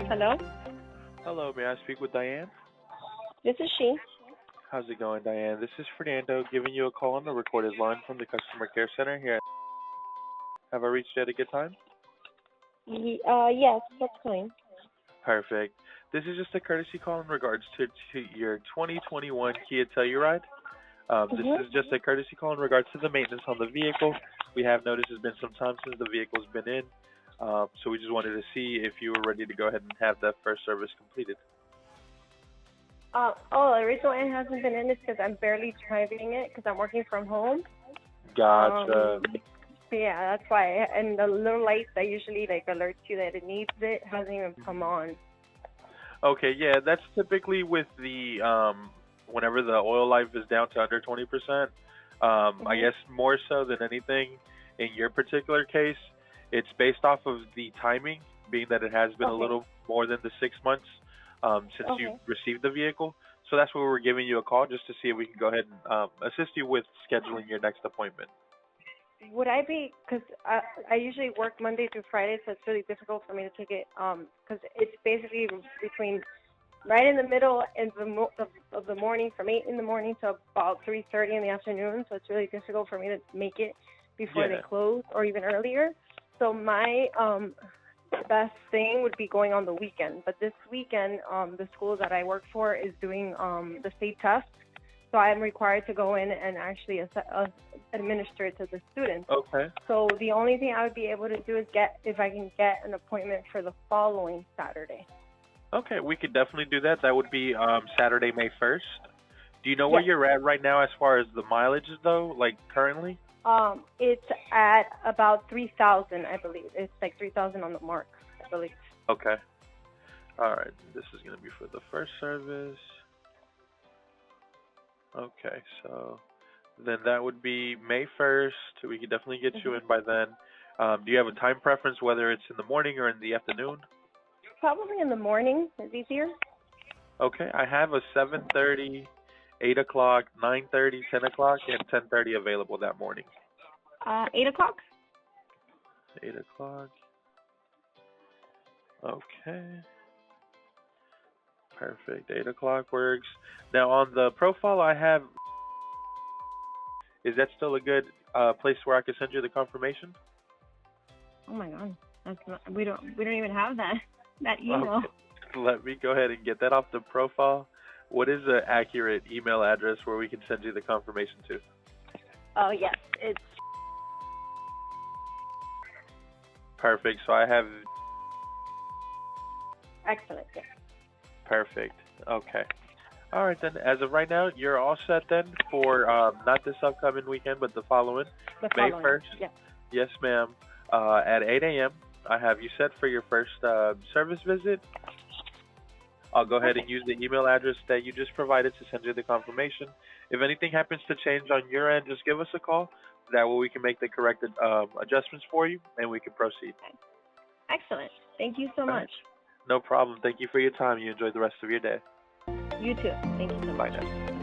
Hello, Hello, may I speak with Diane? this is she. How's it going, Diane? This is Fernando giving you a call on the recorded line from the Customer Care Center here. Have I reached you at a good time? Yes, that's fine. Perfect. This is just a courtesy call in regards to your 2021 Kia Telluride. This is just a courtesy call in regards to the maintenance on the vehicle. We have noticed it's been some time since the vehicle's been in, so we just wanted to see if you were ready to go ahead and have that first service completed. The reason why it hasn't been in is because I'm barely driving it because I'm working from home. Gotcha. Yeah, that's why. And the little light that usually alerts you that it needs it hasn't even come on. Okay, yeah, that's typically with the whenever the oil life is down to under 20%. I guess more so than anything in your particular case, it's based off of the timing, being that it has been a little more than the 6 months since you received the vehicle. So that's why we're giving you a call, just to see if we can go ahead and assist you with scheduling your next appointment. Would I be, because I usually work Monday through Friday, so it's really difficult for me to take it, because it's basically between right in the middle of the morning, from 8 in the morning to about 3:30 in the afternoon, so it's really difficult for me to make it before they close or even earlier. So my best thing would be going on the weekend, but this weekend the school that I work for is doing the state test, so I'm required to go in and actually administer it to the students. Okay. So the only thing I would be able to do is if I can get an appointment for the following Saturday. Okay, we could definitely do that. That would be Saturday, May 1st. Do you know where you're at right now as far as the mileage, though, like currently? It's at about 3,000, I believe. It's like 3,000 on the mark, I believe. Okay. All right. This is going to be for the first service. Okay, so then that would be May 1st. We could definitely get you in by then. Do you have a time preference, whether it's in the morning or in the afternoon? Probably in the morning is easier. Okay, I have a 7:30, 8 o'clock, 9:30, 10 o'clock, and 10:30 available that morning. 8 o'clock? 8 o'clock. Okay. Perfect. 8 o'clock works. Now on the profile I have, is that still a good place where I can send you the confirmation? Oh my God, we don't even have that email. Okay. Let me go ahead and get that off the profile. What is an accurate email address where we can send you the confirmation to? Oh yes, it's perfect. So I have. Excellent. Yeah. Perfect. Okay. All right, then. As of right now, you're all set then for not this upcoming weekend, but the following. May 1st. Yeah. Yes, ma'am. At 8 a.m. I have you set for your first service visit. I'll go ahead and use the email address that you just provided to send you the confirmation. If anything happens to change on your end, just give us a call. That way we can make the corrected adjustments for you, and we can proceed. Excellent. Thank you so much. No problem. Thank you for your time. You enjoy the rest of your day. You too. Thank you so much. Bye now.